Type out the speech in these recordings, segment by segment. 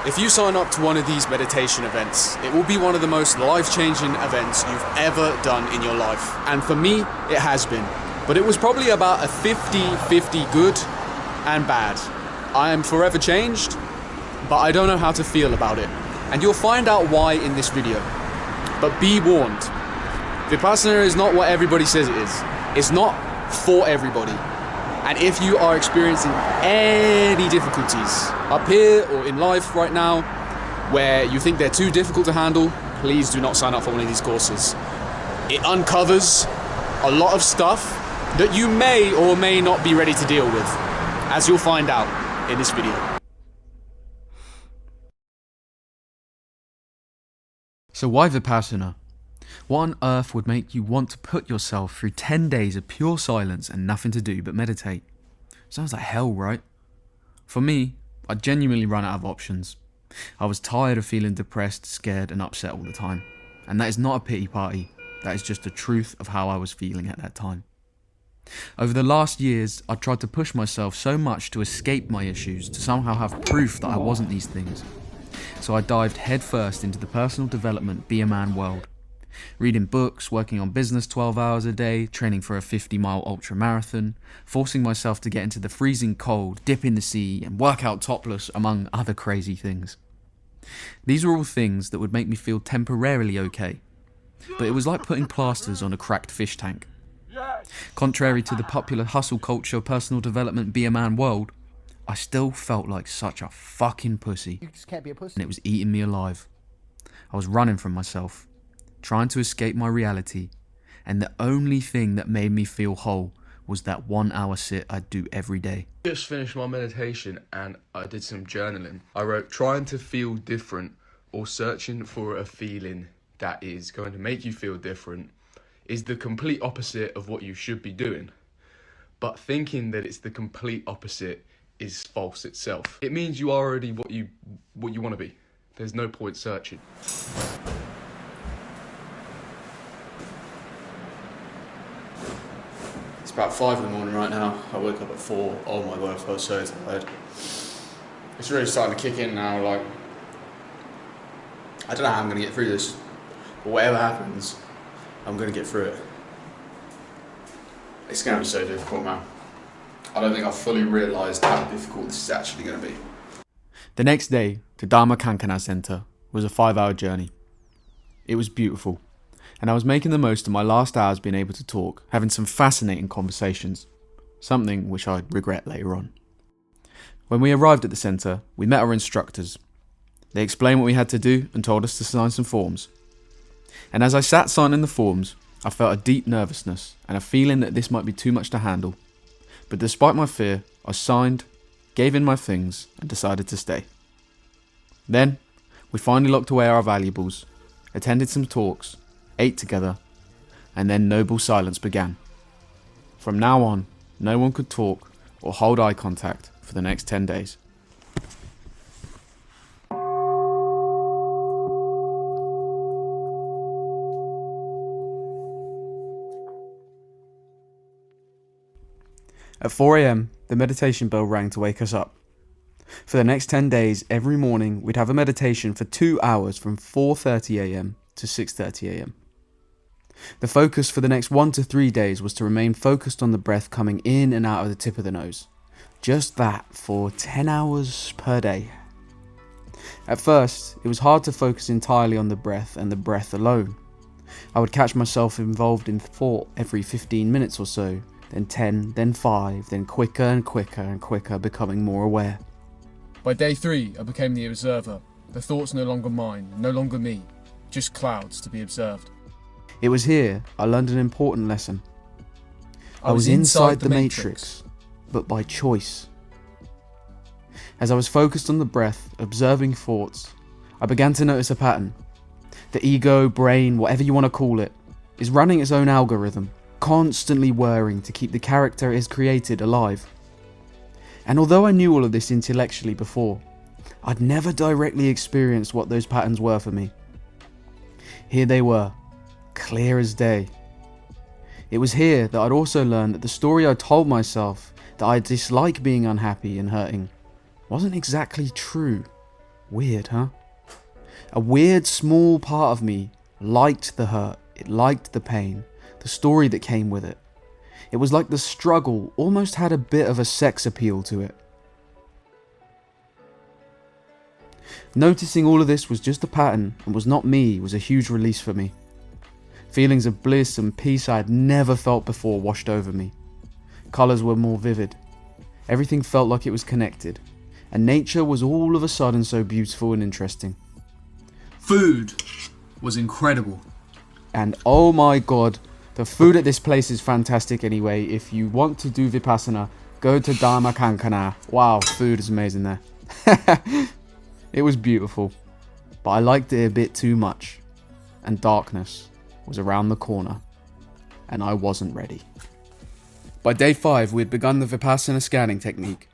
If you sign up to one of these meditation events, it will be one of the most life-changing events you've ever done in your life. And for me, it has been. But it was probably about a 50-50 good and bad. I am forever changed, but I don't know how to feel about it. And you'll find out why in this video. But be warned, Vipassana is not what everybody says it is. It's not for everybody. And if you are experiencing any difficulties up here or in life right now, where you think they're too difficult to handle, please do not sign up for one of these courses. It uncovers a lot of stuff that you may or may not be ready to deal with, as you'll find out in this video. So why Vipassana? What on earth would make you want to put yourself through 10 days of pure silence and nothing to do but meditate? Sounds like hell, right? For me, I genuinely ran out of options. I was tired of feeling depressed, scared and upset all the time. And that is not a pity party, that is just the truth of how I was feeling at that time. Over the last years, I tried to push myself so much to escape my issues, to somehow have proof that I wasn't these things. So I dived headfirst into the personal development be a man world. Reading books, working on business 12 hours a day, training for a 50-mile ultra marathon, forcing myself to get into the freezing cold, dip in the sea and work out topless, among other crazy things. These were all things that would make me feel temporarily okay, but it was like putting plasters on a cracked fish tank. Contrary to the popular hustle culture personal development be a man world, I still felt like such a fucking pussy. You just can't be a pussy. And it was eating me alive. I was running from myself, trying to escape my reality, and the only thing that made me feel whole was that 1 hour sit I'd do every day. Just finished my meditation and I did some journaling. I wrote, trying to feel different or searching for a feeling that is going to make you feel different is the complete opposite of what you should be doing. But thinking that it's the complete opposite is false itself. It means you are already what you want to be. There's no point searching. It's about 5 in the morning right now. I woke up at 4. Oh my god, I feel so tired. It's really starting to kick in now, like, I don't know how I'm going to get through this, but whatever happens, I'm going to get through it. It's going to be so difficult, man. I don't think I've fully realised how difficult this is actually going to be. The next day, to Dharma Kankana Center was a 5-hour journey. It was beautiful, and I was making the most of my last hours being able to talk, having some fascinating conversations, something which I'd regret later on. When we arrived at the center, we met our instructors. They explained what we had to do and told us to sign some forms. And as I sat signing the forms, I felt a deep nervousness and a feeling that this might be too much to handle. But despite my fear, I signed, gave in my things and decided to stay. Then, we finally locked away our valuables, attended some talks, ate together, and then noble silence began. From now on, no one could talk or hold eye contact for the next 10 days. At 4 AM, the meditation bell rang to wake us up. For the next 10 days, every morning, we'd have a meditation for 2 hours from 4:30 AM to 6:30 AM. The focus for the next 1 to 3 days was to remain focused on the breath coming in and out of the tip of the nose. Just that for 10 hours per day. At first, it was hard to focus entirely on the breath and the breath alone. I would catch myself involved in thought every 15 minutes or so, then 10, then 5, then quicker and quicker and quicker, becoming more aware. By day 3, I became the observer. The thoughts no longer mine, no longer me, just clouds to be observed. It was here I learned an important lesson. I was inside the matrix, but by choice. As I was focused on the breath, observing thoughts, I began to notice a pattern. The ego, brain, whatever you want to call it, is running its own algorithm, constantly whirring to keep the character it has created alive. And although I knew all of this intellectually before, I'd never directly experienced what those patterns were for me. Here they were, clear as day. It was here that I'd also learned that the story I told myself that I dislike being unhappy and hurting wasn't exactly true. Weird, huh? A weird small part of me liked the hurt, it liked the pain, the story that came with it. It was like the struggle almost had a bit of a sex appeal to it. Noticing all of this was just a pattern and was not me was a huge release for me. Feelings of bliss and peace I had never felt before washed over me. Colours were more vivid. Everything felt like it was connected. And nature was all of a sudden so beautiful and interesting. Food was incredible. And oh my god, the food at this place is fantastic anyway. If you want to do Vipassana, go to Dharma Kankana. Wow, food is amazing there. It was beautiful, but I liked it a bit too much. And darkness was around the corner, and I wasn't ready. By day 5, we had begun the Vipassana scanning technique.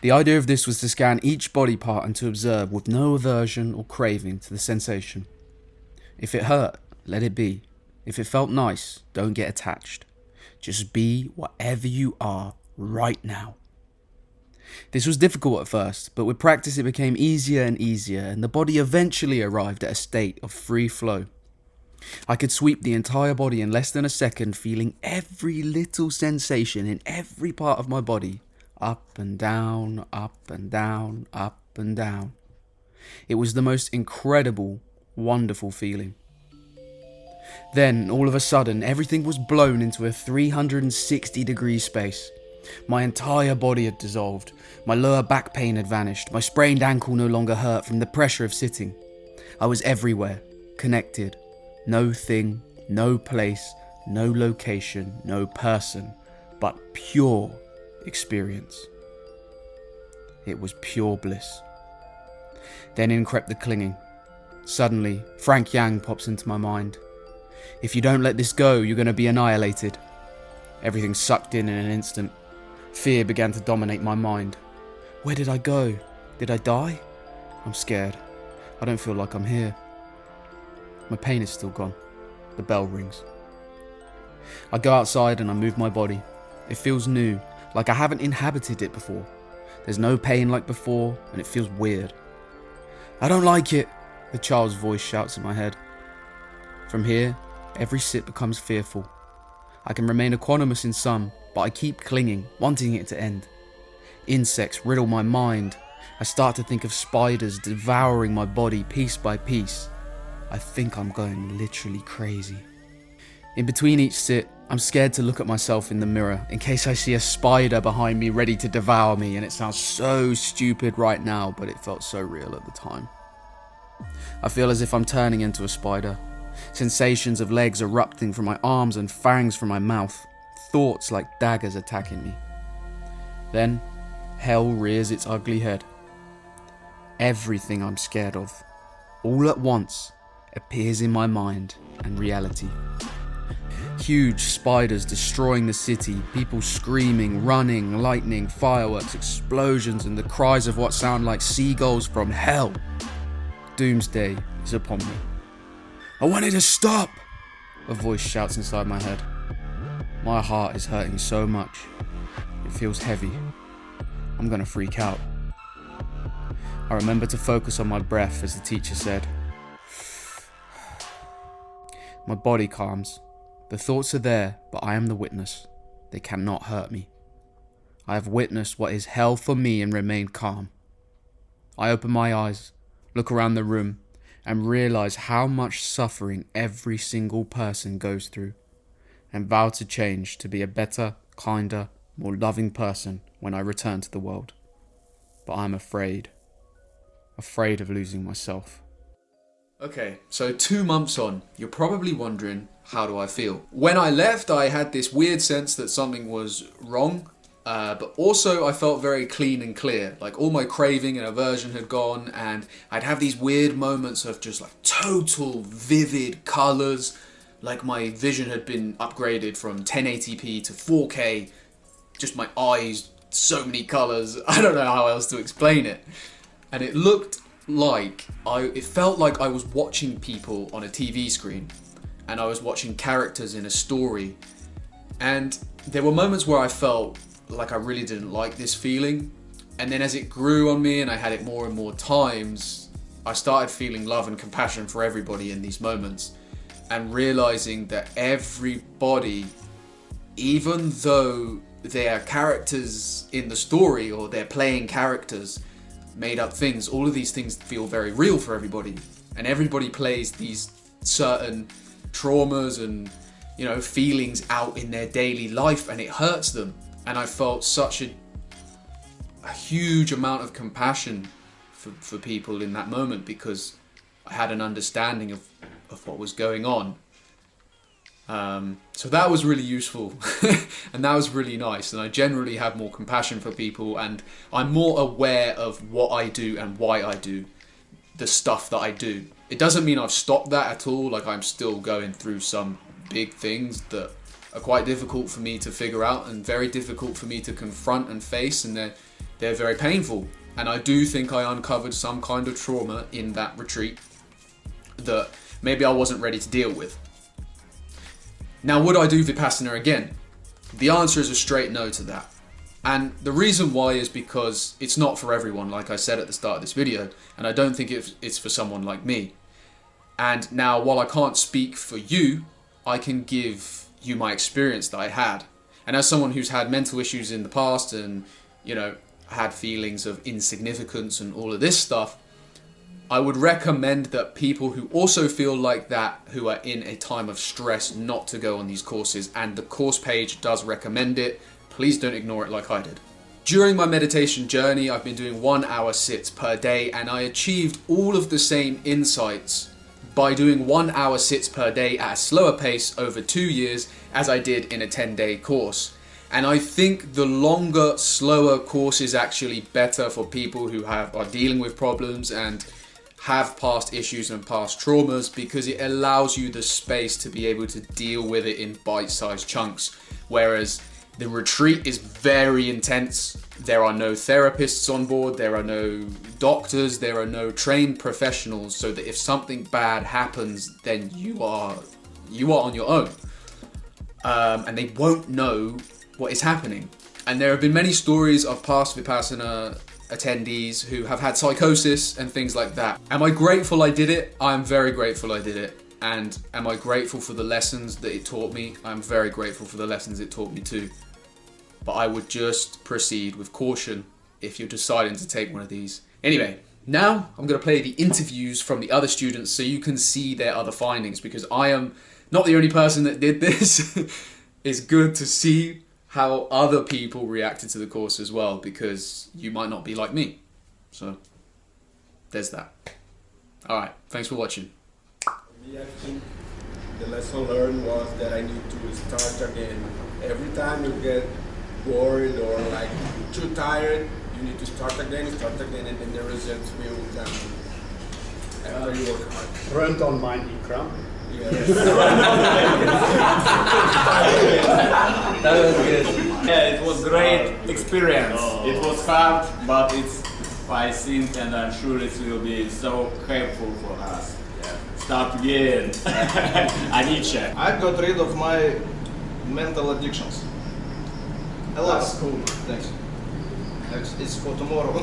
The idea of this was to scan each body part and to observe with no aversion or craving to the sensation. If it hurt, let it be. If it felt nice, don't get attached. Just be whatever you are right now. This was difficult at first, but with practice it became easier and easier, and the body eventually arrived at a state of free flow. I could sweep the entire body in less than a second, feeling every little sensation in every part of my body. Up and down, up and down, up and down. It was the most incredible, wonderful feeling. Then, all of a sudden, everything was blown into a 360-degree space. My entire body had dissolved. My lower back pain had vanished. My sprained ankle no longer hurt from the pressure of sitting. I was everywhere, connected. No thing, no place, no location, no person, but pure experience. It was pure bliss. Then in crept the clinging. Suddenly, Frank Yang pops into my mind. If you don't let this go, you're going to be annihilated. Everything sucked in an instant. Fear began to dominate my mind. Where did I go? Did I die? I'm scared. I don't feel like I'm here. My pain is still gone. The bell rings. I go outside and I move my body. It feels new, like I haven't inhabited it before. There's no pain like before, and it feels weird. I don't like it, the child's voice shouts in my head. From here, every sit becomes fearful. I can remain equanimous in some, but I keep clinging, wanting it to end. Insects riddle my mind. I start to think of spiders devouring my body piece by piece. I think I'm going literally crazy. In between each sit, I'm scared to look at myself in the mirror in case I see a spider behind me ready to devour me, and it sounds so stupid right now, but it felt so real at the time. I feel as if I'm turning into a spider. Sensations of legs erupting from my arms and fangs from my mouth. Thoughts like daggers attacking me. Then, hell rears its ugly head. Everything I'm scared of, all at once, appears in my mind and reality. Huge spiders destroying the city, people screaming, running, lightning, fireworks, explosions, and the cries of what sound like seagulls from hell. Doomsday is upon me. I want it to stop! A voice shouts inside my head. My heart is hurting so much. It feels heavy. I'm gonna freak out. I remember to focus on my breath as the teacher said. My body calms. The thoughts are there, but I am the witness. They cannot hurt me. I have witnessed what is hell for me and remain calm. I open my eyes, look around the room, and realize how much suffering every single person goes through, and vow to change to be a better, kinder, more loving person when I return to the world. But I'm afraid of losing myself. Okay, so 2 months on, you're probably wondering, how do I feel? When I left, I had this weird sense that something was wrong, but also I felt very clean and clear. Like all my craving and aversion had gone, and I'd have these weird moments of just like total vivid colors. Like my vision had been upgraded from 1080p to 4K. Just my eyes, so many colors. I don't know how else to explain it. And it looked like, it felt like I was watching people on a TV screen, and I was watching characters in a story. And there were moments where I felt like I really didn't like this feeling, And then as it grew on me and I had it more and more times, I started feeling love and compassion for everybody in these moments, and realizing that everybody, even though they are characters in the story or they're playing characters, made up things, all of these things feel very real for everybody. And everybody plays these certain traumas and, you know, feelings out in their daily life, and it hurts them. And I felt such a huge amount of compassion for people in that moment, because I had an understanding of what was going on. So that was really useful and that was really nice, and I generally have more compassion for people, and I'm more aware of what I do and why I do the stuff that I do. It doesn't mean I've stopped that at all. Like, I'm still going through some big things that are quite difficult for me to figure out and very difficult for me to confront and face, and they're very painful. And I do think I uncovered some kind of trauma in that retreat that maybe I wasn't ready to deal with. Now, would I do Vipassana again? The answer is a straight no to that. And the reason why is because it's not for everyone, like I said at the start of this video, and I don't think it's for someone like me. And now, while I can't speak for you, I can give you my experience that I had. And as someone who's had mental issues in the past and, you know, had feelings of insignificance and all of this stuff, I would recommend that people who also feel like that, who are in a time of stress, not to go on these courses. And the course page does recommend it. Please don't ignore it like I did. During my meditation journey, I've been doing 1 hour sits per day, and I achieved all of the same insights by doing 1 hour sits per day at a slower pace over 2 years as I did in a 10-day course. And I think the longer, slower course is actually better for people who are dealing with problems and have past issues and past traumas, because it allows you the space to be able to deal with it in bite-sized chunks. Whereas the retreat is very intense. There are no therapists on board, there are no doctors, there are no trained professionals, so that if something bad happens, then you are on your own. And they won't know what is happening. And there have been many stories of past Vipassana attendees who have had psychosis and things like that. Am I grateful I did it? I am very grateful I did it. And am I grateful for the lessons that it taught me? I'm very grateful for the lessons it taught me too. But I would just proceed with caution if you're deciding to take one of these. Anyway, now I'm going to play the interviews from the other students so you can see their other findings, because I am not the only person that did this. It's good to see how other people reacted to the course as well, because you might not be like me. So there's that. Alright, thanks for watching. I think the lesson learned was that I need to start again. Every time you get bored or like too tired, you need to start again, and then the results will come after you work hard. Run on mind, Ikram. Yes. That was good. Yeah, it was great experience. It was hard, but I think and I'm sure it will be so helpful for us. Yeah. Start again. Aniche. I got rid of my mental addictions. A lot. That's cool. Thanks. It's for tomorrow.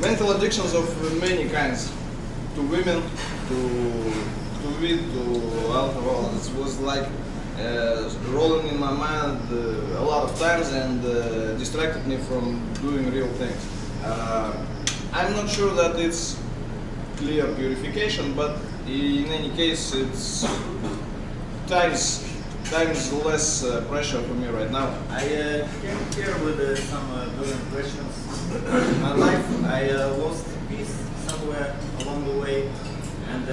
Mental addictions of many kinds. To women, to weed, to alcohol. It was like rolling in my mind a lot of times and distracted me from doing real things. I'm not sure that it's clear purification, but in any case, it's times less pressure for me right now. I came here with some good impressions in my life. I lost peace somewhere along the way, and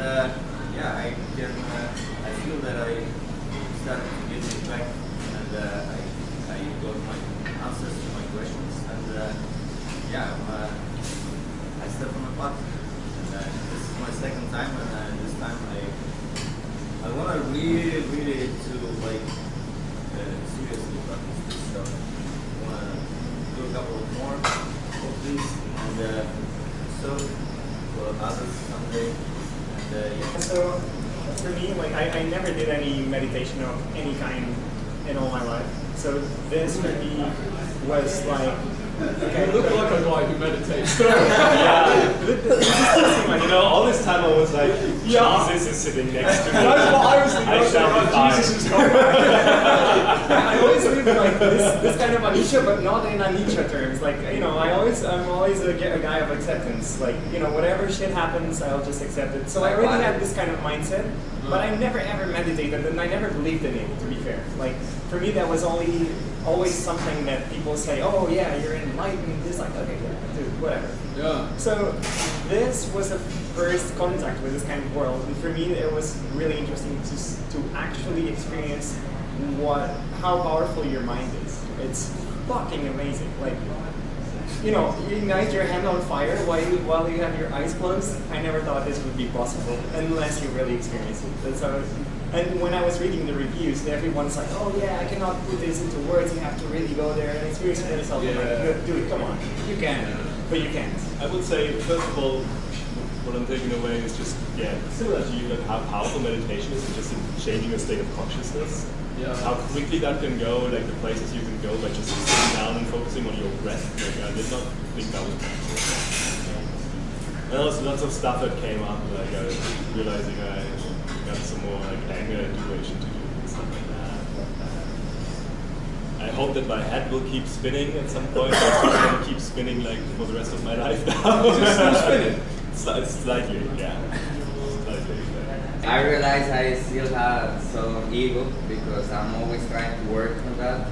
yeah, I feel that I started to get it back, and I got my answers to my questions, and yeah, I stepped on the path, and this is my second time, and this time I want to really to like seriously practice this stuff. I want to do a couple of more of these, and so for others someday. And yeah. So for me, like I never did any meditation of any kind in all my life. So this for me was like You look like a guy who meditates. You know, all this time I was like, Jesus is sitting next to me. That's what I was thinking. I shall be fine. Jesus is coming. I always live like this kind of anicca, but not in anicca terms. Like, you know, I'm always a guy of acceptance. Like, you know, whatever shit happens, I'll just accept it. So I already had this kind of mindset, but I never ever meditated, and I never believed in it, to be fair. Like, for me, that was always something that people say, oh yeah, you're enlightened. It's like, okay, yeah, dude, whatever. Yeah. So this was the first contact with this kind of world, and for me it was really interesting to actually experience how powerful your mind is. It's fucking amazing. Like, you know, you ignite your hand on fire while you have your eyes closed. I never thought this would be possible unless you really experience it. That's how. And when I was reading the reviews, everyone's like, "Oh yeah, I cannot put this into words. You have to really go there and experience it yourself." I'm like, dude, come on, you can, but you can't. I would say, first of all, what I'm taking away is just, similar to you, like how powerful meditation is, just in changing your state of consciousness. Yeah. How quickly that can go, like the places you can go by just sitting down and focusing on your breath. Like, I did not think that was possible. And also lots of stuff that came up, like I was realizing I got some more like anger and duration to do and stuff like that. I hope that my head will keep spinning at some point. It's going to keep spinning like for the rest of my life now. It's spinning? Slightly, yeah. Slightly. I realize I still have some ego because I'm always trying to work on that.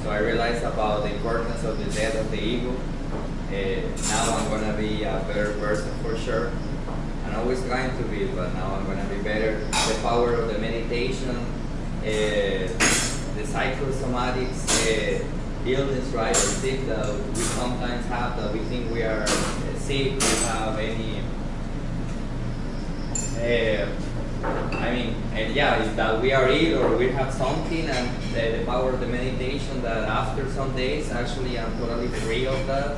So I realized about the importance of the death of the ego. Now I'm going to be a better person for sure. I'm always trying to be, but now I'm going to be better. The power of the meditation, the psychosomatics, illness, right, or sick that we sometimes have, that we think we are sick, we have any, is that we are ill or we have something, and the power of the meditation that after some days, actually I'm totally free of that,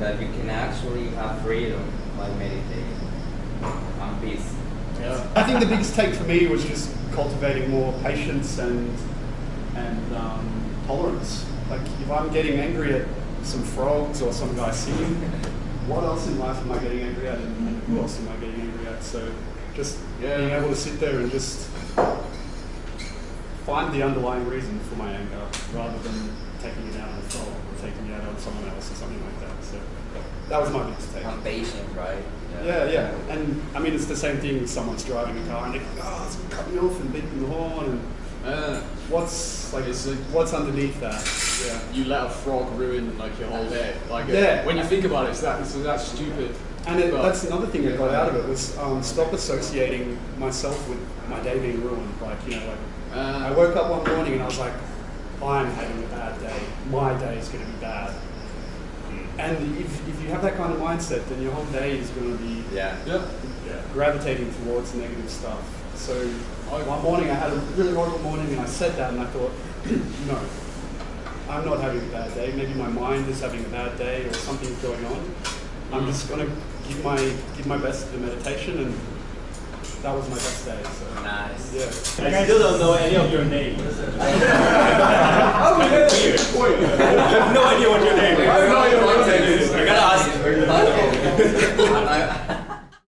that you can actually have freedom by meditating and peace. Yeah. I think the biggest take for me was just cultivating more patience and tolerance. Like, if I'm getting angry at some frogs or some guy singing, what else in life am I getting angry at, and who else am I getting angry at? So just being able to sit there and just find the underlying reason for my anger rather than taking it out on the frog or taking it out on someone else or something like that. So that was my biggest take. I'm patient, right? Yeah. And I mean, it's the same thing with someone's driving a car and they go, it's cut me off and beeping the horn, and what's underneath that? Yeah. You let a frog ruin like your whole day. Like, when you think about it, it's that stupid. And that's another thing I got out of it was stop associating myself with my day being ruined. Like, you know, like I woke up one morning and I was like, I'm having a bad day. My day is going to be bad. And if you have that kind of mindset, then your whole day is going to be gravitating towards negative stuff. So one morning I had a really horrible morning and I said that and I thought, no, I'm not having a bad day. Maybe my mind is having a bad day or something's going on. I'm just going to give my best to the meditation, and that was my best day. So. Nice. Yeah. I still don't know any of your names. Oh, yeah. Wait. I have no idea what your name is. I have no idea what your name is. I gotta ask. Okay.